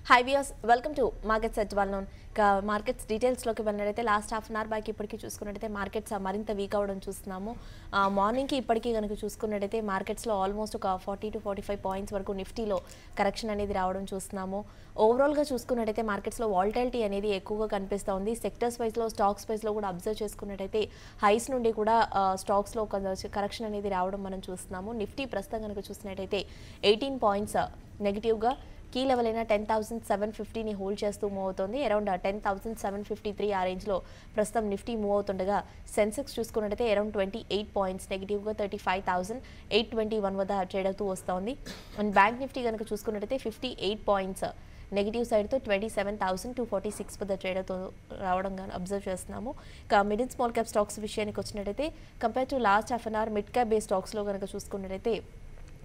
Hi viewers, welcome to Markets at Well-known. Markets డీటెయిల్స్లోకి వెళ్ళినట్టయితే last half an hour back ఇప్పటికీ చూసుకున్నట్టయితే markets మరింత వీక్ అవ్వడం చూస్తున్నాము. మార్నింగ్కి ఇప్పటికీ కనుక చూసుకున్నట్టయితే మార్కెట్స్లో ఆల్మోస్ట్ ఒక 40 to 45 పాయింట్స్ వరకు నిఫ్టీలో కరెక్షన్ అనేది రావడం చూస్తున్నాము. ఓవరాల్గా చూసుకున్నట్టయితే మార్కెట్స్లో వాలటిలిటీ అనేది ఎక్కువగా కనిపిస్తూ ఉంది. సెక్టర్స్ వైజ్లో స్టాక్స్ వైజ్లో కూడా అబ్జర్వ్ చేసుకున్నట్టయితే హైస్ నుండి కూడా స్టాక్స్లో కరెక్షన్ అనేది రావడం మనం చూస్తున్నాము. నిఫ్టీ ప్రస్తుతం కనుక చూసినట్టయితే 18 పాయింట్స్ నెగిటివ్గా కీ లెవెల్ అయిన 10,750ని హోల్డ్ చేస్తూ మూవ్ అవుతుంది. అరౌండ్ 10,753 ఆ రేంజ్లో ప్రస్తుతం నిఫ్టీ మూవ్ అవుతుండగా సెన్సెక్స్ చూసుకున్నట్టయితే అరౌండ్ 28 పాయింట్స్ నెగిటివ్గా 35,821 వద్ద ట్రేడ్ అవుతూ వస్తోంది. అండ్ బ్యాంక్ నిఫ్టీ కనుక చూసుకున్నట్టయితే 58 పాయింట్స్ నెగిటివ్ సైడ్తో 27,246 వద్ద ట్రేడ్ అవుతూ రావడం అబ్జర్వ్ చేస్తున్నాము. ఇక mid and small cap stocks విషయానికి వచ్చినట్టయితే compare to last half an hour mid cap base స్టాక్స్లో కనుక చూసుకున్నట్టయితే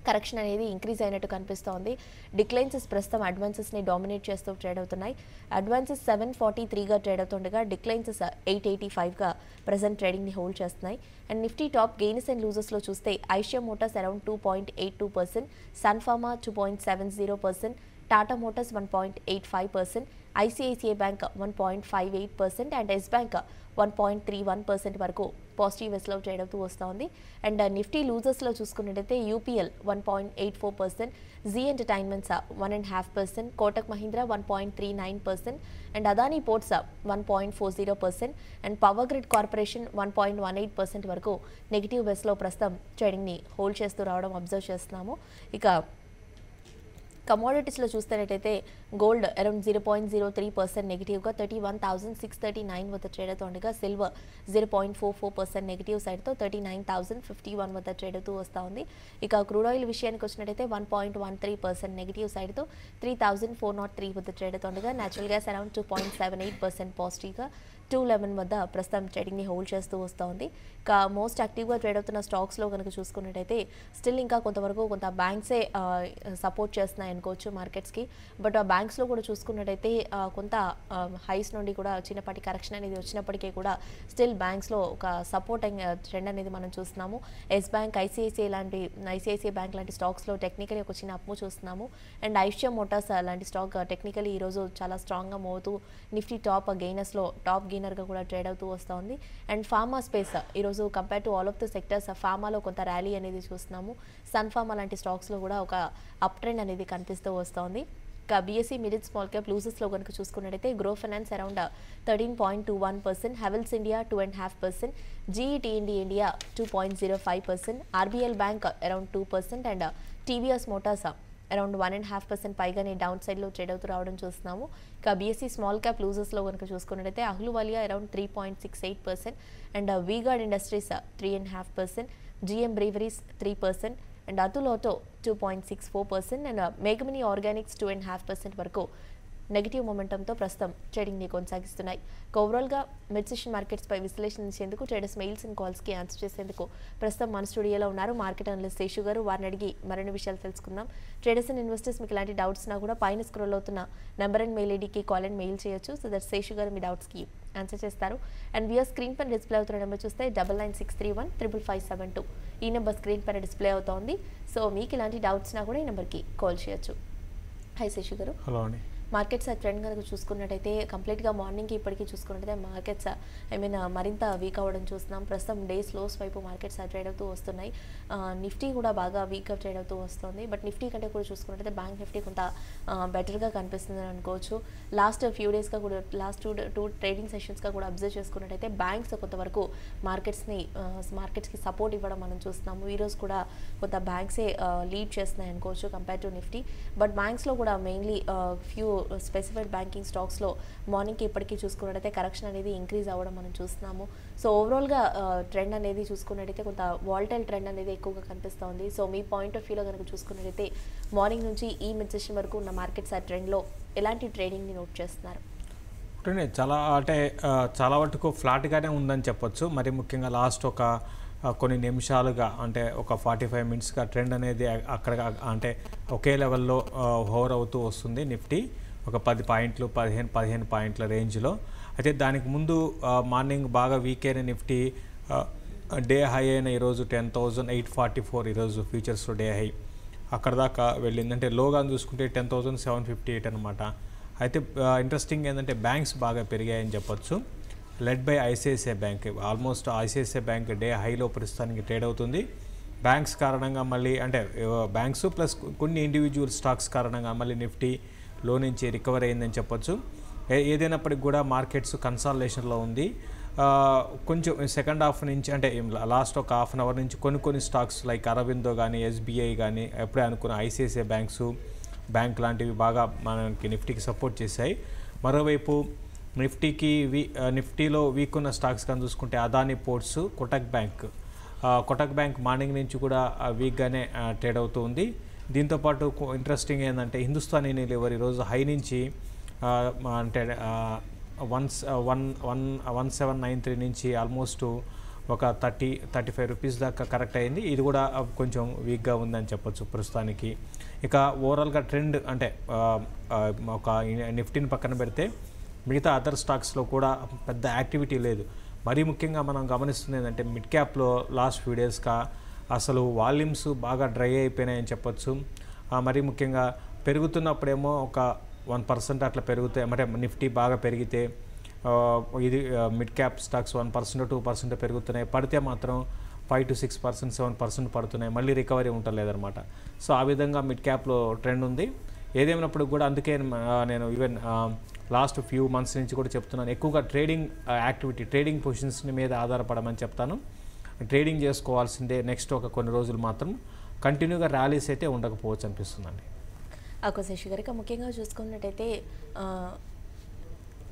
కరెక్షన్ అనేది ఇంక్రీజ్ అయినట్టు కనిపిస్తోంది. డిక్లైన్సెస్ ప్రస్తుతం అడ్వాన్సెస్ని డామినేట్ చేస్తూ ట్రేడ్ అవుతున్నాయి. అడ్వాన్సెస్ 743గా ట్రేడ్ అవుతుండగా డిక్లైన్సెస్ 885గా ప్రజెంట్ ట్రేడింగ్ని హోల్డ్ చేస్తున్నాయి. And Nifty top gains and లూజెస్లో చూస్తే Eicher Motors around 2.82%, Sun Pharma 2.70%, Tata Motors 1.85%, ICICI Bank 1.58% and Yes Bank 1.31% వరకు పాజిటివ్ వేస్లో ట్రేడ్ అవుతూ వస్తోంది. అండ్ నిఫ్టీ లూజర్స్లో చూసుకున్నట్టయితే UPL 1.84%, Zee entertainments 1.5%, Kotak Mahindra 1.39% and Adani ports 1.40% and power grid corporation 1.18% వరకు నెగిటివ్ వేస్లో ప్రస్తుతం ట్రేడింగ్ని హోల్డ్ చేస్తూ రావడం అబ్జర్వ్ చేస్తున్నాము. ఇక కమోడిటీస్లో చూస్తున్నట్టయితే గోల్డ్ అరౌండ్ 0.03% నెగిటివ్గా 31,639 వద్ద ట్రేడ్ అవుతుండగా సిల్వర్ 0.44% నెగిటివ్ సైడ్తో 39,051 వద్ద ట్రేడ్ అవుతూ వస్తూ ఉంది. ఇక క్రూడ్ ఆయిల్ విషయానికి వచ్చినట్టయితే 1.13% నెగిటివ్ సైడ్తో 3,403 వద్ద ట్రేడ్ అవుతుండగా న్యాచురల్ గ్యాస్ అరౌండ్ 2.78% పాజిటివ్గా 211 వద్ద ప్రస్తుతం ట్రేడింగ్ని హోల్డ్ చేస్తూ వస్తోంది. ఇక మోస్ట్ యాక్టివ్గా ట్రేడ్ అవుతున్న స్టాక్స్లో కనుక చూసుకున్నట్టయితే స్టిల్ ఇంకా కొంతవరకు కొంత బ్యాంక్సే సపోర్ట్ చేస్తున్నాయి అనుకోవచ్చు మార్కెట్స్కి. బట్ ఆ బ్యాంక్స్లో కూడా చూసుకున్నట్టయితే కొంత హైస్ నుండి కూడా చిన్నపాటి కరెక్షన్ అనేది వచ్చినప్పటికీ కూడా స్టిల్ బ్యాంక్స్లో ఒక సపోర్టింగ్ ట్రెండ్ అనేది మనం చూస్తున్నాము. ఎస్ బ్యాంక్, ఐసిఐసిఐ బ్యాంక్ లాంటి స్టాక్స్లో టెక్నికలీ ఒక చిన్న అప్మూవ్ చూస్తున్నాము. అండ్ ఐషియా మోటార్స్ లాంటి స్టాక్ టెక్నికలీ ఈరోజు చాలా స్ట్రాంగ్గా మూవ్ అవుతూ నిఫ్టీ టాప్ గెయినర్గా కూడా ట్రేడ్ అవుతూ వస్తుంది. అండ్ ఫార్మా స్పేస్ ఈరోజు compare to all of the sectors ఫార్మాలో కొంత ర్యాలీ అనేది చూస్తున్నాము. సన్ఫార్మా లాంటి స్టాక్స్లో కూడా ఒక అప్ ట్రెండ్ అనేది కనిపిస్తూ వస్తోంది. ఇక BSE mid and small cap లూజెస్లో కనుక చూసుకున్నట్టయితే Gruh Finance around 13.21%, Havells India 2.5%, GETD India 2.05%, RBL Bank around 2% and TVS Motors around 1.5% పైగానే డౌన్ సైడ్లో ట్రేడ్ అవుతూ రావడం చూస్తున్నాము. ఇక బీఎస్సీ స్మాల్ క్యాప్ లూజెస్లో కనుక చూసుకున్నట్టయితే Ahluwalia around 3.68% and VGuard Industries 3.5%, GM Breweries 3% and Atul Auto 2.64% and మేఘమిని ఆర్గానిక్స్ 2.5% వరకు నెగిటివ్ మొమెంటంతో ప్రస్తుతం ట్రేడింగ్ని కొనసాగిస్తున్నాయి. ఓవరాల్గా మిడ్ సెషన్ మార్కెట్స్పై విశ్లేషించేందుకు ట్రేడర్స్ మెయిల్స్ అండ్ కాల్స్కి ఆన్సర్ చేసేందుకు ప్రస్తుతం మన స్టూడియోలో ఉన్నారు మార్కెట్ అనలిస్ట్ శేషు గారు. వారిని అడిగి మరిన్ని విషయాలు తెలుసుకుందాం. ట్రేడర్స్ అండ్ ఇన్వెస్టర్స్ మీకు ఇలాంటి డౌట్స్నా కూడా పైన స్క్రోల్ అవుతున్న నెంబర్ అండ్ మెయిల్ ఐడీకి కాల్ అండ్ మెయిల్ చేయొచ్చు. సో దట్ శేషు గారు మీ డౌట్స్కి ఆన్సర్ చేస్తారు. అండ్ వ్యూయర్ స్క్రీన్ పైన డిస్ప్లే అవుతున్న నెంబర్ చూస్తే 9963155572 ఈ నెంబర్ స్క్రీన్ పైన డిస్ప్లే అవుతోంది. సో మీకు ఇలాంటి డౌట్స్నా కూడా ఈ నెంబర్కి కాల్ చేయొచ్చు. హై శేషు గారు. హలో అండి. మార్కెట్స్ ట్రెండ్ కనుక చూసుకున్నట్టయితే కంప్లీట్గా మార్నింగ్కి ఇప్పటికీ చూసుకున్నట్టయితే మార్కెట్స్ మరింత వీక్ అవ్వడం చూస్తున్నాం. ప్రస్తుతం డేస్ లోస్ వైపు మార్కెట్స్ ట్రేడ్ అవుతూ వస్తున్నాయి. నిఫ్టీ కూడా బాగా వీక్గా ట్రేడ్ అవుతూ వస్తుంది. బట్ నిఫ్టీ కంటే కూడా చూసుకున్నట్టయితే బ్యాంక్ నిఫ్టీ కొంత బెటర్గా కనిపిస్తుందని అనుకోవచ్చు. లాస్ట్ ఫ్యూ డేస్గా కూడా లాస్ట్ టూ ట్రేడింగ్ సెషన్స్గా కూడా అబ్జర్వ్ చేసుకున్నట్టయితే బ్యాంక్స్ కొంతవరకు మార్కెట్స్కి సపోర్ట్ ఇవ్వడం మనం చూస్తున్నాము. ఈరోజు కూడా కొంత బ్యాంక్సే లీడ్ చేస్తున్నాయి అనుకోవచ్చు కంపేర్ టు నిఫ్టీ. బట్ బ్యాంక్స్లో కూడా మెయిన్లీ ఫ్యూ స్పెసిఫైడ్ బ్యాంకింగ్ స్టాక్స్లో మార్నింగ్కి ఇప్పటికీ చూసుకున్నట్టయితే కరెక్షన్ అనేది ఇంక్రీజ్ అవ్వడం మనం చూస్తున్నాము. సో ఓవరాల్గా ట్రెండ్ అనేది చూసుకున్నట్టయితే కొంత వాలటైల్ ట్రెండ్ అనేది ఎక్కువగా కనిపిస్తోంది. సో మీ పాయింట్ ఆఫ్ వ్యూలో కనుక చూసుకున్నట్టయితే మార్నింగ్ నుంచి ఈ మిడ్ సెషన్ వరకు ఉన్న మార్కెట్స్ ఆ ట్రెండ్లో ఎలాంటి ట్రేడింగ్ని నోట్ చేస్తున్నారు? చాలా వరకు ఫ్లాట్గానే ఉందని చెప్పొచ్చు. మరి ముఖ్యంగా లాస్ట్ ఒక కొన్ని నిమిషాలుగా అంటే ఒక 45 మినిట్స్గా ట్రెండ్ అనేది అక్కడ అంటే ఒకే లెవెల్లో హోవర్ అవుతూ వస్తుంది. నిఫ్టీ ఒక 10 పాయింట్లు 15 పాయింట్ల రేంజ్లో. అయితే దానికి ముందు మార్నింగ్ బాగా వీక్ అయిన నిఫ్టీ డే హై అయిన ఈరోజు 10,844 ఈరోజు ఫ్యూచర్స్లో డే హై అక్కడ దాకా వెళ్ళింది. అంటే లోగా చూసుకుంటే 10,758 అనమాట. అయితే ఇంట్రెస్టింగ్ ఏంటంటే బ్యాంక్స్ బాగా పెరిగాయని చెప్పొచ్చు. Led by ICICI bank. Almost ICICI bank day హైలో ప్రస్తుతానికి ట్రేడ్ అవుతుంది. బ్యాంక్స్ కారణంగా మళ్ళీ అంటే బ్యాంక్స్ ప్లస్ కొన్ని ఇండివిజువల్ స్టాక్స్ కారణంగా మళ్ళీ నిఫ్టీ లో నుంచి రికవర్ అయిందని చెప్పొచ్చు. ఏదైనప్పటికి కూడా మార్కెట్స్ కన్సాలిడేషన్లో ఉంది. కొంచెం సెకండ్ హాఫ్ నుంచి అంటే లాస్ట్ ఒక హాఫ్ అన్ అవర్ నుంచి కొన్ని స్టాక్స్ లైక్ అరవిందో కానీ ఎస్బీఐ కానీ ఎప్పుడే అనుకున్న ఐసిఐసిఐ బ్యాంక్ లాంటివి బాగా మనకి నిఫ్టీకి సపోర్ట్ చేశాయి. మరోవైపు నిఫ్టీలో వీక్ ఉన్న స్టాక్స్ కానీ చూసుకుంటే Adani ports, Kotak bank morning నుంచి కూడా వీక్గానే ట్రేడ్ అవుతూ ఉంది. దీంతోపాటు ఇంట్రెస్టింగ్ ఏంటంటే హిందుస్థాన్ యూనిలివర్ ఈరోజు హై నుంచి అంటే 1793 నుంచి ఆల్మోస్ట్ ఒక 35 రూపీస్ దాకా కరెక్ట్ అయింది. ఇది కూడా కొంచెం వీక్గా ఉందని చెప్పొచ్చు ప్రస్తుతానికి. ఇక ఓవరాల్గా ట్రెండ్ అంటే ఒక నిఫ్టీని పక్కన పెడితే మిగతా అదర్ స్టాక్స్లో కూడా పెద్ద యాక్టివిటీ లేదు. మరీ ముఖ్యంగా మనం గమనిస్తుంది ఏంటంటే మిడ్ క్యాప్లో లాస్ట్ ఫ్యూ డేస్గా అసలు వాల్యూమ్స్ బాగా డ్రై అయిపోయినాయని చెప్పొచ్చు. మరీ ముఖ్యంగా పెరుగుతున్నప్పుడేమో ఒక 1% అట్లా పెరుగుతాయి. అంటే నిఫ్టీ బాగా పెరిగితే ఇది మిడ్ క్యాప్ స్టాక్స్ 1% 2% పెరుగుతున్నాయి. పడితే మాత్రం 5 to 6%, 7% పడుతున్నాయి. మళ్ళీ రికవరీ ఉంటలేదన్నమాట. సో ఆ విధంగా మిడ్ క్యాప్లో ట్రెండ్ ఉంది. ఏదేమైనప్పుడు కూడా అందుకే నేను ఈవెన్ లాస్ట్ ఫ్యూ మంత్స్ నుంచి కూడా చెప్తున్నాను, ఎక్కువగా ట్రేడింగ్ పొజిషన్స్ మీద ఆధారపడమని చెప్తాను. ట్రేడింగ్ చేసుకోవాల్సిందే. నెక్స్ట్ కొన్ని రోజులు మాత్రం కంటిన్యూగా ర్యాలీస్ అయితే ఉండకపోవచ్చు అనిపిస్తుందండి. శశి గారికి ముఖ్యంగా చూసుకున్నట్టయితే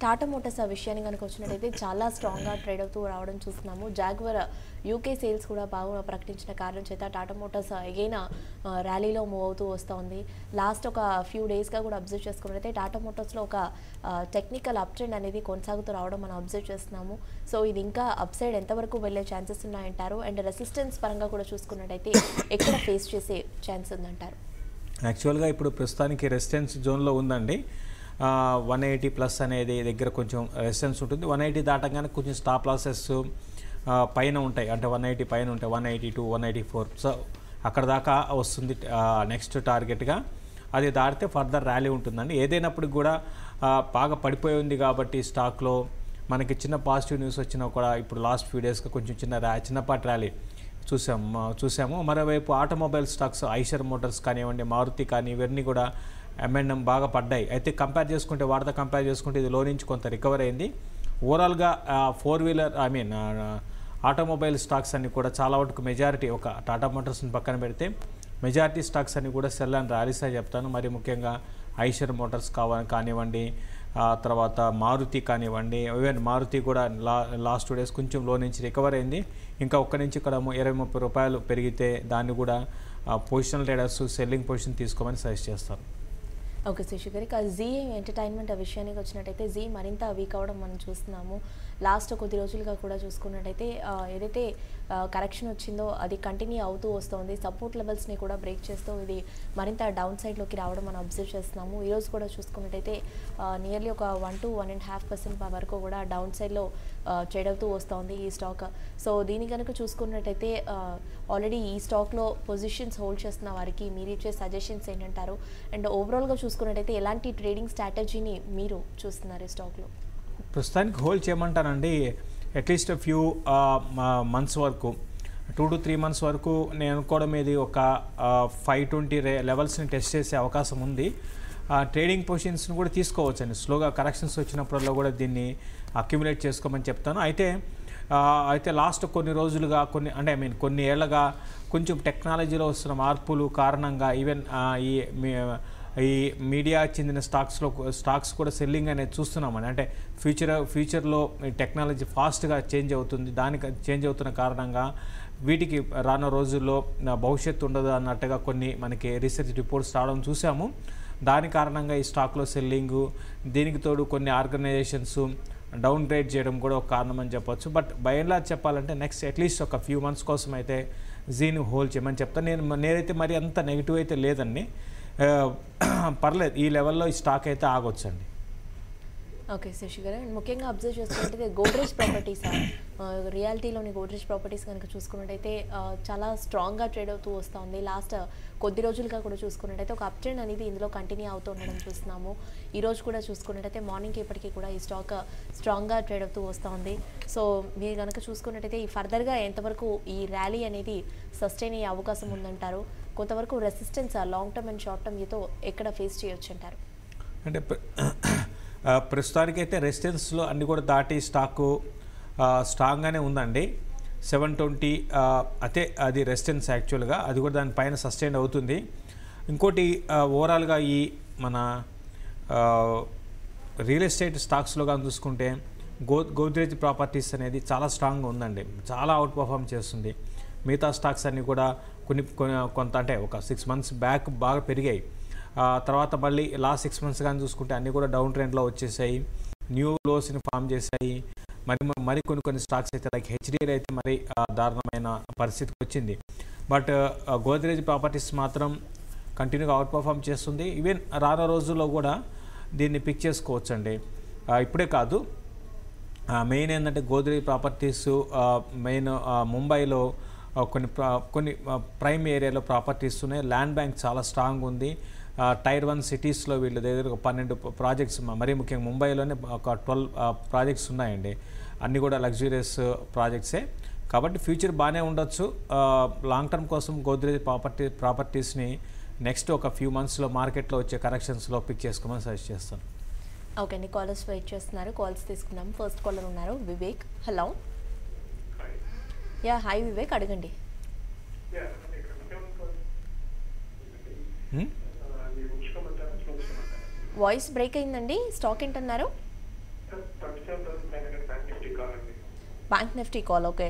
టాటా మోటార్స్ ఆ విషయాన్ని కనుక వచ్చినట్టయితే చాలా స్ట్రాంగ్గా ట్రేడ్ అవుతూ రావడం చూస్తున్నాము. జాగ్వర్ యూకే సేల్స్ కూడా బాగా ప్రకటించిన కారణం చేత టాటా మోటార్స్ ఎగైన్ ర్యాలీలో మూవ్ అవుతూ వస్తుంది. లాస్ట్ ఒక ఫ్యూ డేస్గా కూడా అబ్జర్వ్ చేసుకున్నట్టయితే టాటా మోటార్స్లో ఒక టెక్నికల్ అప్ ట్రెండ్ అనేది కొనసాగుతూ రావడం మనం అబ్జర్వ్ చేస్తున్నాము. సో ఇది ఇంకా అప్ సైడ్ ఎంతవరకు వెళ్ళే ఛాన్సెస్ ఉన్నాయంటారు? అండ్ రెసిస్టెన్స్ పరంగా కూడా చూసుకున్నట్టయితే ఎక్కడ ఫేస్ చేసే ఛాన్స్ ఉందంటారు? యాక్చువల్గా ఇప్పుడు ప్రస్తుతానికి రెసిస్టెన్స్ జోన్లో ఉందండి. 180 ప్లస్ అనేది దగ్గర కొంచెం రెసిస్టెన్స్ ఉంటుంది. 180 దాటంగానే కొంచెం స్టాప్ లాసెస్ పైన ఉంటాయి. అంటే 180 పైన ఉంటాయి, 182, 184. సో అక్కడ దాకా వస్తుంది నెక్స్ట్ టార్గెట్గా. అది దాటితే ఫర్దర్ ర్యాలీ ఉంటుందండి. ఏదైనప్పటికి కూడా బాగా పడిపోయి ఉంది కాబట్టి స్టాక్లో మనకి చిన్న పాజిటివ్ న్యూస్ వచ్చినా కూడా ఇప్పుడు లాస్ట్ ఫ్యూ డేస్గా కొంచెం చిన్నపాటి ర్యాలీ చూసాము. మరోవైపు ఆటోమొబైల్ స్టాక్స్ ఐషర్ మోటార్స్ కానివ్వండి, మారుతి కానీ ఇవన్నీ కూడా M&M బాగా పడ్డాయి. అయితే కంపేర్ చేసుకుంటే ఇది లో నుంచి కొంత రికవర్ అయింది. ఓవరాల్గా 4-వీలర్ ఆటోమొబైల్ స్టాక్స్ అన్ని కూడా చాలా వరకు మెజారిటీ ఒక టాటా మోటార్స్ని పక్కన పెడితే మెజారిటీ స్టాక్స్ అన్ని కూడా సెల్ అండ్ ర్యాలీస్ అని చెప్తాను. మరి ముఖ్యంగా ఐషర్ మోటార్స్ కానివ్వండి, తర్వాత మారుతి కానివ్వండి, ఈవెన్ మారుతి కూడా లాస్ట్ 2 డేస్ కొంచెం లో నుంచి రికవర్ అయింది. ఇంకా ఒక్క నుంచి ఇక్కడ 20-30 రూపాయలు పెరిగితే దాన్ని కూడా పొజిషనల్ ట్రేడర్స్ సెల్లింగ్ పొజిషన్ తీసుకోమని సజెస్ట్ చేస్తారు. ఓకే శశి గారి, జీ ఎంటర్టైన్మెంట్ విషయానికి వచ్చినట్టయితే జీ మరింత వీక్ అవ్వడం మనం చూస్తున్నాము. లాస్ట్ కొద్ది రోజులుగా కూడా చూసుకున్నట్టయితే ఏదైతే కరెక్షన్ వచ్చిందో అది కంటిన్యూ అవుతూ వస్తుంది. సపోర్ట్ లెవెల్స్ని కూడా బ్రేక్ చేస్తూ ఇది మరింత డౌన్ సైడ్లోకి రావడం మనం అబ్జర్వ్ చేస్తున్నాము. ఈరోజు కూడా చూసుకున్నట్టయితే నియర్లీ ఒక 1 to 1.5% వరకు కూడా డౌన్ సైడ్లో ట్రేడ్ అవుతూ వస్తుంది ఈ స్టాక్. సో దీని కనుక చూసుకున్నట్టయితే ఆల్రెడీ ఈ స్టాక్లో పొజిషన్స్ హోల్డ్ చేస్తున్న వారికి మీరు ఇచ్చే సజెషన్స్ ఏంటంటారు? అండ్ ఓవరాల్గా చూసుకున్నట్టయితే ఎలాంటి ట్రేడింగ్ స్ట్రాటజీని మీరు చూస్తున్నారు ఈ స్టాక్లో? ప్రస్తుతానికి హోల్డ్ చేయమంటానండి. అట్లీస్ట్ ఫ్యూ మంత్స్ వరకు 2 to 3 months వరకు నేను అనుకోవడం ఇది ఒక 520 లెవెల్స్ని టెస్ట్ చేసే అవకాశం ఉంది. ట్రేడింగ్ పొజిషన్స్ని కూడా తీసుకోవచ్చండి. స్లోగా కరెక్షన్స్ వచ్చినప్పుడల్లా కూడా దీన్ని అక్యుములేట్ చేసుకోమని చెప్తాను. అయితే లాస్ట్ కొన్ని రోజులుగా కొన్ని ఏళ్ళగా కొంచెం టెక్నాలజీలో వస్తున్న మార్పులు కారణంగా ఈవెన్ ఈ మీడియా చెందిన స్టాక్స్ కూడా సెల్లింగ్ అనేది చూస్తున్నామని. అంటే ఫ్యూచర్లో టెక్నాలజీ ఫాస్ట్గా చేంజ్ అవుతున్న కారణంగా వీటికి రానున్న రోజుల్లో భవిష్యత్తు ఉండదు అన్నట్టుగా కొన్ని మనకి రీసెర్చ్ రిపోర్ట్స్ రావడం చూసాము. దాని కారణంగా ఈ స్టాక్లో సెల్లింగు, దీనికి తోడు కొన్ని ఆర్గనైజేషన్స్ డౌన్ గ్రేడ్ చేయడం కూడా ఒక కారణం అని చెప్పొచ్చు. బట్ బై అండ్ లార్జ్ చెప్పాలంటే నెక్స్ట్ అట్లీస్ట్ ఒక ఫ్యూ మంత్స్ కోసం అయితే జీని హోల్డ్ చేయమని చెప్తాను. నేనైతే మరి అంత నెగిటివ్ అయితే లేదండి. పర్లేదు, ఈ లెవెల్లో ఈ స్టాక్ అయితే ఆగొచ్చండి. ఓకే శశి గారు, అండ్ ముఖ్యంగా అబ్జర్వ్ చేసుకున్నట్టయితే గోద్రేజ్ ప్రాపర్టీస్, రియాలిటీలోని గోద్రేజ్ ప్రాపర్టీస్ కనుక చూసుకున్నట్టయితే చాలా స్ట్రాంగ్గా ట్రేడ్ అవుతూ వస్తుంది. లాస్ట్ కొద్ది రోజులుగా కూడా చూసుకున్నట్టయితే ఒక అప్ ట్రెండ్ అనేది ఇందులో కంటిన్యూ అవుతూ ఉండడం చూస్తున్నాము. ఈ రోజు కూడా చూసుకున్నట్టయితే మార్నింగ్కి ఇప్పటికీ కూడా ఈ స్టాక్ స్ట్రాంగ్గా ట్రేడ్ అవుతూ వస్తుంది. సో మీరు కనుక చూసుకున్నట్టయితే ఈ ఫర్దర్గా ఎంతవరకు ఈ ర్యాలీ అనేది సస్టైన్ అయ్యే అవకాశం ఉందంటారు? కొంతవరకు resistance long term and short టర్మ్తో ఎక్కడ ఫేస్ చేయొచ్చు అంటారు? అంటే ప్రస్తుతానికైతే రెసిస్టెన్స్లో అన్ని కూడా దాటి స్టాకు స్ట్రాంగ్గానే ఉందండి. 720 అయితే అది రెసిస్టెన్స్ యాక్చువల్గా, అది కూడా దానిపైన సస్టైన్ అవుతుంది. ఇంకోటి ఓవరాల్గా ఈ మన రియల్ ఎస్టేట్ స్టాక్స్లో కానీ చూసుకుంటే గోద్రేజ్ ప్రాపర్టీస్ అనేది చాలా స్ట్రాంగ్గా ఉందండి, చాలా అవుట్ పర్ఫామ్ చేస్తుంది. మిగతా స్టాక్స్ అన్నీ కూడా కొంత అంటే ఒక 6 మంత్స్ బ్యాక్ బాగా పెరిగాయి. తర్వాత మళ్ళీ లాస్ట్ 6 మంత్స్ కానీ చూసుకుంటే అన్నీ కూడా డౌన్ ట్రెండ్లో వచ్చేసాయి, న్యూ లోస్ని ఫామ్ చేశాయి. మరి కొన్ని స్టాక్స్ అయితే లైక్ హెచ్డిఎల్ అయితే మరి దారుణమైన పరిస్థితికి వచ్చింది. బట్ గోద్రేజ్ ప్రాపర్టీస్ మాత్రం కంటిన్యూగా అవుట్ పర్ఫామ్ చేస్తుంది. ఈవెన్ రానున్న రోజుల్లో కూడా దీన్ని పిక్ చేసుకోవచ్చు అండి. ఇప్పుడే కాదు, మెయిన్ ఏంటంటే గోద్రేజ్ ప్రాపర్టీస్ మెయిన్ ముంబైలో కొన్ని ప్రైమ్ ఏరియాలో ప్రాపర్టీస్ ఉన్నాయి. ల్యాండ్ బ్యాంక్ చాలా స్ట్రాంగ్ ఉంది. టైర్ 1 సిటీస్లో వీళ్ళ దగ్గర ఒక 12 ప్రాజెక్ట్స్, మరీ ముఖ్యంగా ముంబైలోనే ఒక 12 ప్రాజెక్ట్స్ ఉన్నాయండి. అన్నీ కూడా లగ్జూరియస్ ప్రాజెక్ట్సే, కాబట్టి ఫ్యూచర్ బాగానే ఉండొచ్చు. లాంగ్ టర్మ్ కోసం గోద్రేజ్ ప్రాపర్టీస్ని నెక్స్ట్ ఒక ఫ్యూ మంత్స్లో మార్కెట్లో వచ్చే కరెక్షన్స్లో పిక్ చేసుకోమని సజెస్ట్ చేస్తాను. ఓకే అండి, కాలర్స్ వెయిట్ చేస్తున్నారు, కాల్స్ తీసుకున్నాం. ఫస్ట్ కాలర్ ఉన్నారు Vivek. Hello. Yeah hi Vivek, అడగండి. వాయిస్ బ్రేక్ అయిందండి, స్టాక్ ఏంటన్నారు? Bank Nifty call. Okay,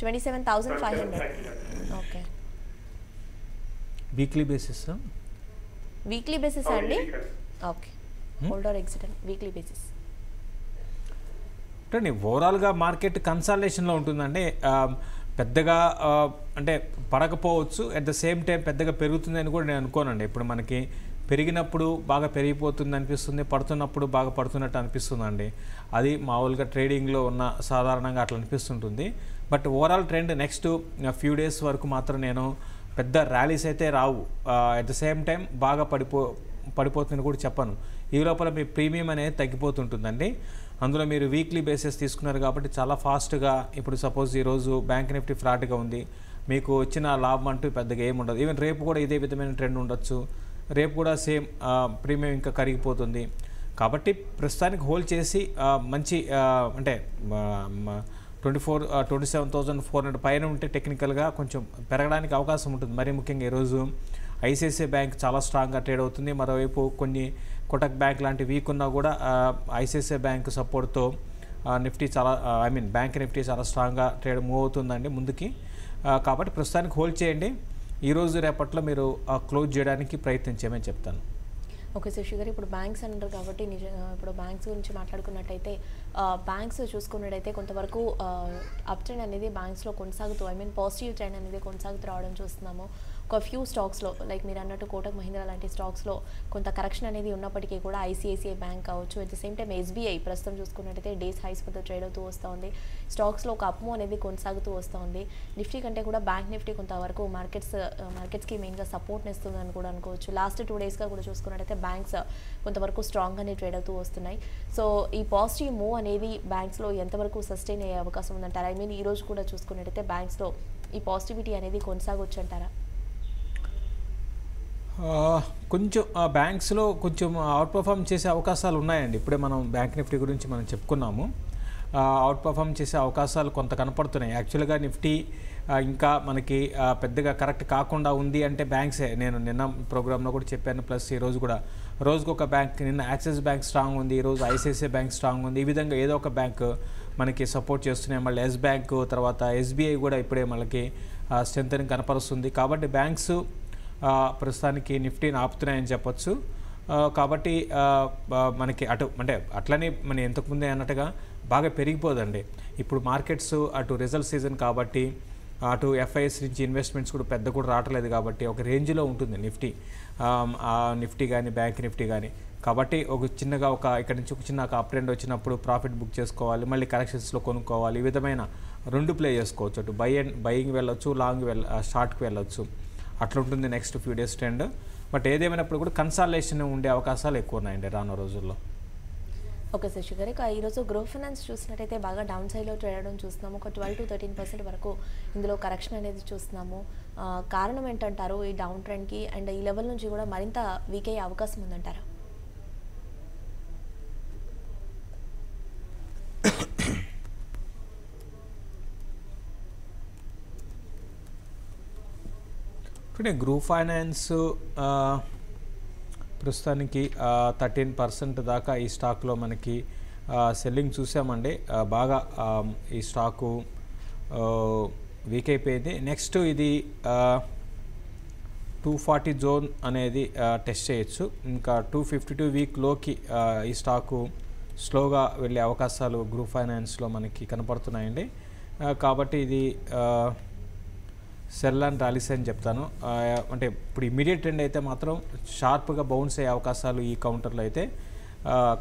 27,500. Okay, weekly basis అండి. Okay, holder exit weekly basis. అంటే ఓవరాల్గా మార్కెట్ కన్సాలిడేషన్లో ఉంటుందండి. పెద్దగా అంటే పడకపోవచ్చు, అట్ ద సేమ్ టైం పెద్దగా పెరుగుతుందని కూడా నేను అనుకోనండి. ఇప్పుడు మనకి పెరిగినప్పుడు బాగా పెరిగిపోతుంది అనిపిస్తుంది, పడుతున్నప్పుడు బాగా పడుతున్నట్టు అనిపిస్తుందండి. అది మామూలుగా ట్రేడింగ్లో ఉన్న సాధారణంగా అట్లా అనిపిస్తుంటుంది. But overall trend next few days వరకు మాత్రం నేను పెద్ద ర్యాలీస్ అయితే రావు. అట్ ద సేమ్ టైం బాగా పడిపోతుందని కూడా చెప్పను. ఈ లోపల మీ ప్రీమియం అనేది తగ్గిపోతుంటుందండి. అందులో మీరు వీక్లీ బేసిస్ తీసుకున్నారు కాబట్టి చాలా ఫాస్ట్గా, ఇప్పుడు సపోజ్ ఈరోజు బ్యాంక్ నిఫ్టీ ఫ్లాట్గా ఉంది, మీకు వచ్చిన లాభం అంటూ పెద్దగా ఏముండదు. ఈవెన్ రేపు కూడా ఇదే విధమైన ట్రెండ్ ఉండొచ్చు, రేపు కూడా సేమ్ ప్రీమియం ఇంకా కరిగిపోతుంది. కాబట్టి ప్రస్తుతానికి హోల్డ్ చేసి మంచి అంటే 27,400 పైన ఉంటే టెక్నికల్గా కొంచెం పెరగడానికి అవకాశం ఉంటుంది. మరీ ముఖ్యంగా ఈరోజు ఐసిఐసిఐ బ్యాంక్ చాలా స్ట్రాంగ్గా ట్రేడ్ అవుతుంది. మరోవైపు కొన్ని కోటక్ బ్యాంక్ లాంటి వీక్ ఉన్నా కూడా ఐసిఐసిఐ బ్యాంక్ సపోర్ట్తో నిఫ్టీ చాలా బ్యాంక్ నిఫ్టీ చాలా స్ట్రాంగ్గా ట్రేడ్ మూవ్ అవుతుందండి ముందుకి. కాబట్టి ప్రస్తుతానికి హోల్డ్ చేయండి. ఈరోజు రేపట్లో మీరు క్లోజ్ చేయడానికి ప్రయత్నించేమని చెప్తాను. ఓకే శశి గారు, ఇప్పుడు బ్యాంక్స్ అంటారు కాబట్టి ఇప్పుడు బ్యాంక్స్ గురించి మాట్లాడుకున్నట్టయితే బ్యాంక్స్ చూసుకున్నట్టయితే కొంతవరకు అప్ ట్రెండ్ అనేది బ్యాంక్స్లో కొనసాగుతూ పాజిటివ్ ట్రెండ్ అనేది కొనసాగుతూ రావడం చూస్తున్నాము. ఒక ఫ్యూ స్టాక్స్లో లైక్ మీరు అన్నట్టు కోటక్ మహీంద్రా లాంటి స్టాక్స్లో కొంత కరెక్షన్ అనేది ఉన్నప్పటికీ కూడా ఐసిఐసిఐ బ్యాంక్ కావచ్చు, at the same time SBI ప్రస్తుతం చూసుకున్నట్టయితే డేస్ హైస్ వద్ద ట్రేడ్ అవుతూ వస్తుంది. స్టాక్స్లో ఒక అప్మూ అనేది కొనసాగుతూ వస్తుంది. నిఫ్టీ కంటే కూడా బ్యాంక్ నిఫ్టీ కొంతవరకు మార్కెట్స్కి మెయిన్గా సపోర్ట్ని ఇస్తుందని కూడా అనుకోవచ్చు. లాస్ట్ 2 డేస్గా కూడా చూసుకున్నట్టయితే బ్యాంక్స్ కొంతవరకు స్ట్రాంగ్గానే ట్రేడ్ అవుతూ వస్తున్నాయి. సో ఈ పాజిటివ్ మూవ్ అనేది బ్యాంక్స్లో ఎంతవరకు సస్టైన్ అయ్యే అవకాశం ఉందంటారా? ఈ రోజు కూడా చూసుకున్నట్టయితే బ్యాంక్స్లో ఈ పాజిటివిటీ అనేది కొనసాగొచ్చు అంటారా? కొంచెం బ్యాంక్స్లో కొంచెం అవుట్ పర్ఫామ్ చేసే అవకాశాలు ఉన్నాయండి. ఇప్పుడే మనం బ్యాంక్ నిఫ్టీ గురించి మనం చెప్పుకున్నాము. అవుట్ పర్ఫామ్ చేసే అవకాశాలు కొంత కనపడుతున్నాయి. యాక్చువల్గా నిఫ్టీ ఇంకా మనకి పెద్దగా కరెక్ట్ కాకుండా ఉంది అంటే బ్యాంక్సే. నేను నిన్న ప్రోగ్రాంలో కూడా చెప్పాను, ప్లస్ ఈరోజు కూడా రోజుకు ఒక బ్యాంక్, నిన్న యాక్సిస్ బ్యాంక్ స్ట్రాంగ్ ఉంది, ఈరోజు ఐసిఐసిఐ బ్యాంక్ స్ట్రాంగ్ ఉంది. ఈ విధంగా ఏదో ఒక బ్యాంక్ మనకి సపోర్ట్ చేస్తున్నాయి. మళ్ళీ ఎస్ బ్యాంక్, తర్వాత ఎస్బీఐ కూడా ఇప్పుడే మనకి స్ట్రెంత్ కనపరుస్తుంది. కాబట్టి బ్యాంక్స్ ప్రస్తుతానికి నిఫ్టీని ఆపుతున్నాయని చెప్పొచ్చు. కాబట్టి మనకి అట్లని మనం ఇంతకుముందే అన్నట్టుగా బాగా పెరిగిపోదండి. ఇప్పుడు మార్కెట్స్ అటు రిజల్ట్ సీజన్ కాబట్టి అటు ఎఫ్ఐఎస్ నుంచి ఇన్వెస్ట్మెంట్స్ కూడా పెద్ద కూడా రావట్లేదు కాబట్టి ఒక రేంజ్లో ఉంటుంది నిఫ్టీ, నిఫ్టీ కానీ బ్యాంక్ నిఫ్టీ కానీ. కాబట్టి ఒక చిన్నగా ఇక్కడ నుంచి ఒక చిన్న అప్ ట్రెండ్ వచ్చినప్పుడు ప్రాఫిట్ బుక్ చేసుకోవాలి, మళ్ళీ కరెక్షన్స్లో కొనుక్కోవాలి. ఈ విధమైన 2 ప్లే చేసుకోవచ్చు, అటు బయింగ్ వెళ్ళొచ్చు, షార్ట్కి వెళ్ళొచ్చు, అట్లా ఉంటుంది next few days trend. But ఏదేమైనప్పుడు కూడా కన్సాలేషన్ ఉండే అవకాశాలు ఎక్కువ ఉన్నాయండి రానున్న రోజుల్లో. ఓకే శశి గారు, ఇక ఈరోజు గ్రో ఫైనాన్స్ చూసినట్టయితే బాగా డౌన్ సైడ్లో ట్రేడ్ అవడం చూస్తున్నాము. ఒక 12 to 13% వరకు ఇందులో కరెక్షన్ అనేది చూస్తున్నాము. కారణం ఏంటంటారు ఈ డౌన్ ట్రెండ్కి? అండ్ ఈ లెవెల్ నుంచి కూడా మరింత వీక్ అయ్యే అవకాశం ఉందంటారా? ఇప్పుడు గ్రూ ఫైనాన్స్ ప్రస్తుతానికి 13% దాకా ఈ స్టాక్లో మనకి సెల్లింగ్ చూసామండి. బాగా ఈ స్టాకు వీక్ అయిపోయింది. నెక్స్ట్ ఇది 240 జోన్ అనేది టెస్ట్ చేయొచ్చు. ఇంకా 252 వీక్లోకి ఈ స్టాకు స్లోగా వెళ్ళే అవకాశాలు గ్రూప్ ఫైనాన్స్లో మనకి కనపడుతున్నాయండి. కాబట్టి ఇది సెల్ అండ్ ర్యాలీస్ అని చెప్తాను. అంటే ఇప్పుడు ఇమీడియట్ ట్రెండ్ అయితే మాత్రం షార్ప్గా బౌన్స్ అయ్యే అవకాశాలు ఈ కౌంటర్లో అయితే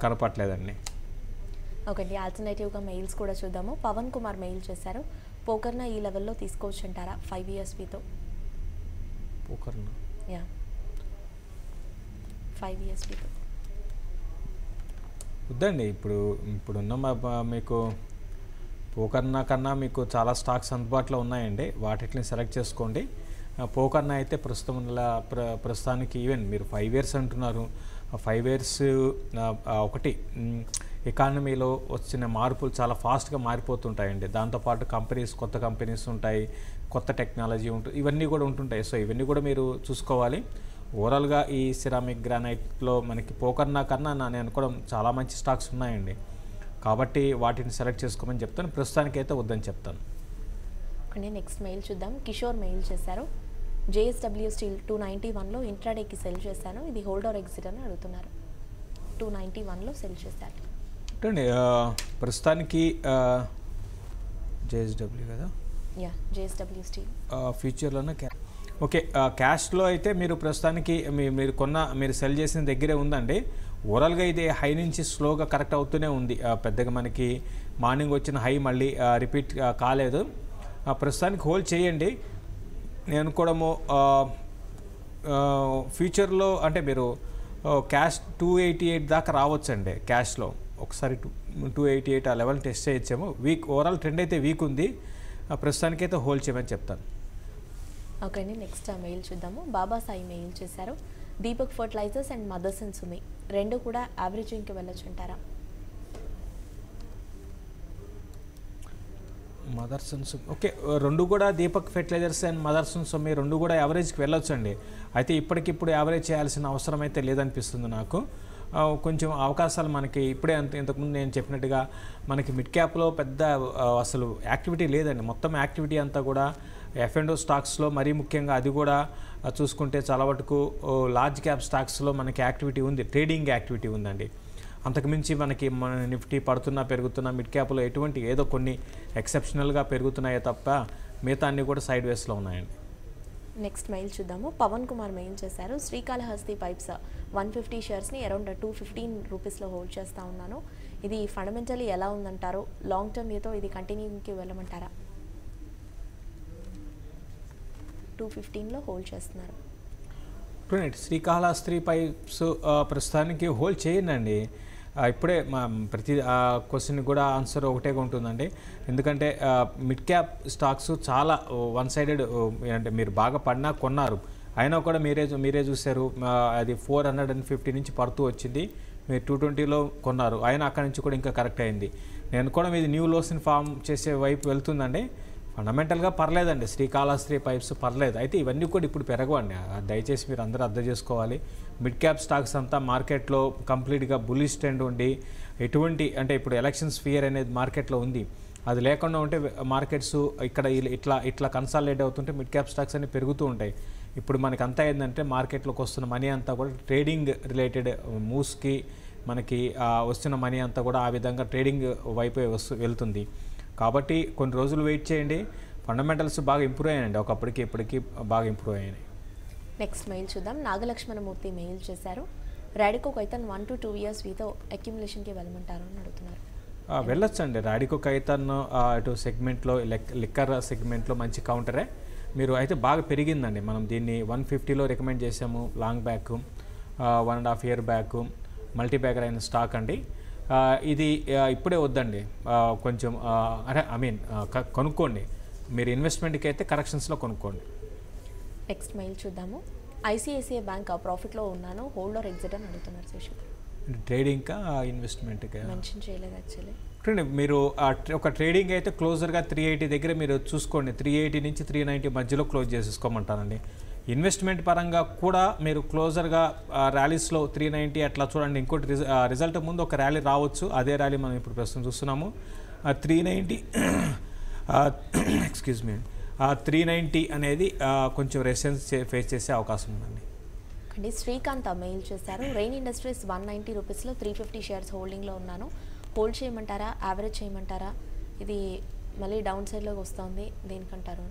కనపట్లేదండి. ఓకే అండి, ఆల్టర్నేటివ్గా మెయిల్స్ కూడా చూద్దాము. పవన్ కుమార్ మెయిల్ చేశారు, పోకర్న ఈ లెవెల్లో తీసుకోవచ్చు అంటారా 5 ESPతో? పోకర్న 5 ESPతో వద్దండి. ఇప్పుడున్న మీకు పోకర్న కన్నా మీకు చాలా స్టాక్స్ అందుబాటులో ఉన్నాయండి, వాటిని సెలెక్ట్ చేసుకోండి. పోకర్న అయితే ప్రస్తుతానికి ఈవెన్ మీరు 5 years అంటున్నారు. 5 years ఒకటి ఎకానమీలో వచ్చిన మార్పులు చాలా ఫాస్ట్గా మారిపోతుంటాయండి. దాంతోపాటు కొత్త కంపెనీస్ ఉంటాయి, కొత్త టెక్నాలజీ ఉంటుంది, ఇవన్నీ కూడా ఉంటుంటాయి. సో ఇవన్నీ కూడా మీరు చూసుకోవాలి. ఓవరాల్గా ఈ సిరామిక్ గ్రానైట్లో మనకి పోకర్న కన్నా నేను అనుకోవడం చాలా మంచి స్టాక్స్ ఉన్నాయండి. కాబట్టి వాటిని సెలెక్ట్ చేసుకోమని చెప్తాను. ప్రస్తుతానికి అయితే వద్దని చెప్తాను. నెక్స్ట్ మెయిల్ చూద్దాం. కిషోర్ మెయిల్ చేశారు, JSW స్టీల్ 291లో ఇంట్రాడేకి సెల్ చేశాను, ఇది హోల్డ్ ఆర్ ఎగ్జిట్ అని అడుగుతున్నారు. 291లో సెల్ చేశారు అంటే ప్రస్తుతానికి JSW కదా, JSW స్టీల్ ఫ్యూచర్లోనే ఓకే. క్యాష్లో అయితే మీరు ప్రస్తుతానికి మీరు సెల్ చేసిన దగ్గరే ఉందండి. ఓవరాల్గా ఇది హై నుంచి స్లోగా కరెక్ట్ అవుతూనే ఉంది. పెద్దగా మనకి మార్నింగ్ వచ్చిన హై మళ్ళీ రిపీట్ కాలేదు. ప్రస్తుతానికి హోల్డ్ చేయండి. నేను అనుకోవడము ఫ్యూచర్లో అంటే మీరు క్యాష్ 288 దాకా రావచ్చండి. క్యాష్లో ఒకసారి 288 ఆ లెవెల్ టెస్ట్ చేయొచ్చేమో. ఓవరాల్ ట్రెండ్ అయితే వీక్ ఉంది. ప్రస్తుతానికైతే హోల్డ్ చేయమని చెప్తాను. ఓకే అండి, నెక్స్ట్ మెయిల్ చూద్దాము. బాబా సాయి మెయిల్ చేశారు, Deepak fertilisers and mothers and Sumi 2 కూడా యావరేజింగ్కి వెళ్ళొచ్చు అంటారా? మదర్స్ అండ్ సుమి ఓకే, 2 కూడా Deepak fertilisers and mothers and Sumi 2 కూడా యావరేజ్కి వెళ్ళొచ్చు అండి. అయితే ఇప్పటికిప్పుడు యావరేజ్ చేయాల్సిన అవసరం అయితే లేదనిపిస్తుంది నాకు. కొంచెం అవకాశాలు మనకి ఇప్పుడే ఇంతకుముందు నేను చెప్పినట్టుగా మనకి మిడ్ క్యాప్లో పెద్ద అసలు యాక్టివిటీ లేదండి. మొత్తం యాక్టివిటీ అంతా కూడా F&O స్టాక్స్లో, మరీ ముఖ్యంగా అది కూడా చూసుకుంటే చాలా వరకు లార్జ్ క్యాప్ స్టాక్స్లో మనకి యాక్టివిటీ ఉంది, ట్రేడింగ్ యాక్టివిటీ ఉందండి. అంతకుమించి మనకి నిఫ్టీ పెరుగుతున్న మిడ్ క్యాప్లో ఏదో కొన్ని ఎక్సెప్షనల్గా పెరుగుతున్నాయే తప్ప మిగతా అన్నీ కూడా సైడ్ వేస్లో ఉన్నాయండి. నెక్స్ట్ మెయిల్ చూద్దాము. పవన్ కుమార్ మెయిల్ చేశారు, శ్రీకాళహస్తి పైప్స్ 150 షేర్స్ని అరౌండ్ 215 రూపీస్లో హోల్డ్ చేస్తూ ఉన్నాను, ఇది ఫండమెంటలీ ఎలా ఉందంటారు? లాంగ్ టర్మ్ ఏతో ఇది కంటిన్యూకి వెళ్ళమంటారా? 215లో హోల్డ్ చేస్తున్నారు. శ్రీకాళహస్తి పైప్స్ ప్రస్తుతానికి హోల్డ్ చేయండి. ఇప్పుడే ప్రతి క్వశ్చన్ కూడా ఆన్సర్ ఒకటే ఉంటుందండి. ఎందుకంటే మిడ్ క్యాప్ స్టాక్స్ చాలా వన్ సైడెడ్, అంటే మీరు బాగా పడినా కొన్నారు, అయినా కూడా మీరే చూశారు, అది 450 నుంచి పడుతూ వచ్చింది, మీరు 220లో కొన్నారు, అయినా అక్కడి నుంచి కూడా ఇంకా కరెక్ట్ అయింది. నేను కూడా ఇది న్యూ లోస్ని ఫామ్ చేసే వైపు వెళ్తుందండి. ఫండమెంటల్గా పర్లేదండి, శ్రీకాళహస్తి పైప్స్ పర్లేదు. అయితే ఇవన్నీ కూడా ఇప్పుడు పెరగవండి, దయచేసి మీరు అందరూ అర్థం చేసుకోవాలి. మిడ్ క్యాప్ స్టాక్స్ అంతా మార్కెట్లో కంప్లీట్గా బుల్లిష్ ట్రెండ్ ఉండి ఎటువంటి అంటే ఇప్పుడు ఎలక్షన్స్ ఫియర్ అనేది మార్కెట్లో ఉంది, అది లేకుండా ఉంటే మార్కెట్స్ ఇక్కడ ఇట్లా కన్సాలిడేట్ అవుతుంటే మిడ్ క్యాప్ స్టాక్స్ అన్ని పెరుగుతూ ఉంటాయి. ఇప్పుడు మనకి అంతా ఏంటంటే మార్కెట్లోకి వస్తున్న మనీ అంతా కూడా ట్రేడింగ్ రిలేటెడ్ మూవ్స్కి మనకి వస్తున్న మనీ అంతా కూడా ఆ విధంగా ట్రేడింగ్ వైపే వెళ్తుంది. కాబట్టి కొన్ని రోజులు వెయిట్ చేయండి. ఫండమెంటల్స్ బాగా ఇంప్రూవ్ అయ్యాయండి, ఒకప్పటికి ఇప్పటికి బాగా ఇంప్రూవ్ అయ్యాయి. నెక్స్ట్ మెయిల్ చూద్దాం. నాగలక్ష్మణమూర్తి మెయిల్ చేశారు. రాడికో కైతన్ 1 to 2 years వీతో అక్యుములేషన్కి వెళ్ళమంటారు అని అడుగుతున్నారు. వెళ్ళొచ్చండి. రాడికో కైతన్ ఇటు సెగ్మెంట్లో లిక్కర్ సెగ్మెంట్లో మంచి కౌంటరే. మీరు అయితే బాగా పెరిగిందండి. మనం దీన్ని 150లో రికమెండ్ చేసాము. Long back 1.5 year back multi bagger అయిన స్టాక్ అండి. ఇది ఇప్పుడే వద్దండి, కొంచెం కొనుక్కోండి. మీరు ఇన్వెస్ట్మెంట్కి అయితే కరెక్షన్స్లో కొనుక్కోండి. నెక్స్ట్ మెయిల్ చూద్దాము. ఐసిఐసిఐ బ్యాంక్ ప్రాఫిట్లో ఉన్నాను, హోల్డ్ ఆర్ ఎగ్జిట్ అని అడుగుతున్నారు శేషు. ట్రేడింగ్కా ఇన్వెస్ట్మెంట్గా మెన్షన్ చేయలేదు యాక్చువల్లీ. మీరు ఒక ట్రేడింగ్ అయితే క్లోజర్గా 380 దగ్గర మీరు చూసుకోండి. 380 నుంచి 390 మధ్యలో క్లోజ్ చేసేసుకోమంటానండి. ఇన్వెస్ట్మెంట్ పరంగా కూడా మీరు క్లోజర్గా ర్యాలీస్లో 390 అట్లా చూడండి. ఇంకోటి రిజల్ట్ ముందు ఒక ర్యాలీ రావచ్చు, అదే ర్యాలీ మనం ఇప్పుడు ప్రస్తుతం చూస్తున్నాము. 390 ఎక్స్క్యూజ్ మీ 390 అనేది కొంచెం రెసిస్టెన్స్ ఫేస్ చేసే అవకాశం ఉందండి. అండి శ్రీకాంత్ మెయిల్ చేశారు. రెయిన్ ఇండస్ట్రీస్ 190 రూపీస్లో 350 షేర్స్ హోల్డింగ్లో ఉన్నాను, హోల్డ్ చేయమంటారా, యావరేజ్ చేయమంటారా? ఇది మళ్ళీ డౌన్ సైడ్లోకి వస్తుంది, దేనికంటారు?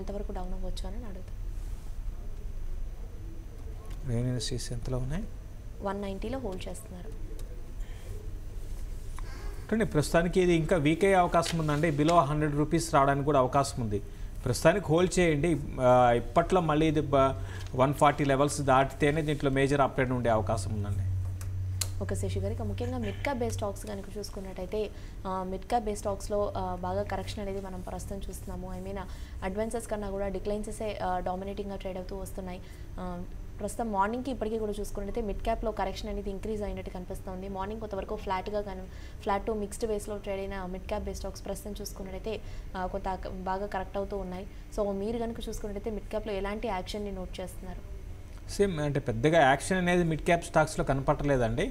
ఎంతవరకు డౌన్ అవ్వచ్చు అని అడుగుతాను. రెయిన్ ఇండస్ట్రీస్ ఎంతలో ఉన్నాయి? 190లో హోల్డ్ చేస్తున్నారు. అంటే ప్రస్తుతానికి ఇది ఇంకా వీక్ అయ్యే అవకాశం ఉందండి. బిలో 100 రూపీస్ రావడానికి కూడా అవకాశం ఉంది. ప్రస్తుతానికి హోల్డ్ చేయండి. ఇప్పట్లో మళ్ళీ ఇది 140 లెవెల్స్ దాటితేనే దీంట్లో మేజర్ అప్గ్రేడ్ ఉండే అవకాశం ఉందండి. ఓకే శశి గారు, ఇక ముఖ్యంగా మిడ్ క్యాప్ బేస్ స్టాక్స్ కనుక చూసుకున్నట్టయితే మిడ్ క్యాప్ బేస్ స్టాక్స్లో బాగా కరెక్షన్ అనేది మనం ప్రస్తుతం చూస్తున్నాము. ఐ మీన్ అడ్వాన్సెస్ కన్నా కూడా డిక్లైన్సెసే డామినేటింగ్గా ట్రేడ్ అవుతూ వస్తున్నాయి. ప్రస్తుతం మార్నింగ్కి ఇప్పటికీ కూడా చూసుకున్నట్టయితే మిడ్ క్యాప్లో కరెక్షన్ అనేది ఇంక్రీజ్ అయినట్టు కనిపిస్తుంది. మార్నింగ్ కొంతవరకు ఫ్లాట్ టు మిక్స్డ్ బేస్లో ట్రేడ్ అయిన మిడ్ క్యాప్ బేస్ స్టాక్స్ ప్రస్తుతం చూసుకున్నట్టయితే కొంత బాగా కరెక్ట్ అవుతూ ఉన్నాయి. సో మీరు కనుక చూసుకున్నట్టయితే మిడ్ క్యాప్లో ఎలాంటి యాక్షన్ని నోట్ చేస్తున్నారు? సేమ్ అంటే పెద్దగా యాక్షన్ అనేది మిడ్ క్యాప్ స్టాక్స్లో కనపడలేదండి.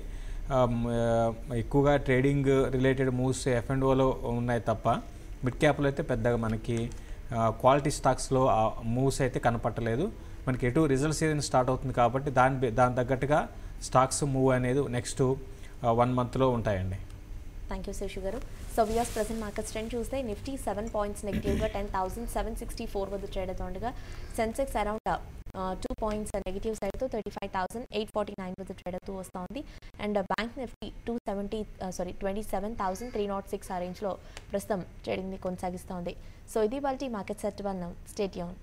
ఎక్కువగా ట్రేడింగ్ రిలేటెడ్ మూవ్స్ F&Oలో ఉన్నాయి తప్ప మిడ్ క్యాప్లో అయితే పెద్దగా మనకి క్వాలిటీ స్టాక్స్లో మూవ్స్ అయితే కనపడలేదు. మనకి ఎటు రిజల్ట్ సీజన్ స్టార్ట్ అవుతుంది కాబట్టి దాని తగ్గట్టుగా స్టాక్స్ మూవ్ అనేది నెక్స్ట్ 1 monthలో ఉంటాయండి. థ్యాంక్ యూ శేషు గారు. So viewers present markets trend చూస్తే నిఫ్టీ 7 points నెగిటివ్గా 10,764 వద్ద ట్రేడ్ అవుతుండగా సెన్సెక్స్ అరౌండ్ 2 points నెగిటివ్ సైడ్తో 35,849 వద్ద ట్రేడ్ అవుతూ వస్తుంది. అండ్ బ్యాంక్ నిఫ్టీ 27,306 ఆ రేంజ్లో ప్రస్తుతం ట్రేడింగ్ని కొనసాగిస్తోంది. సో ఇది వాళ్ళ మార్కెట్ సెట్ 1. Stay tune.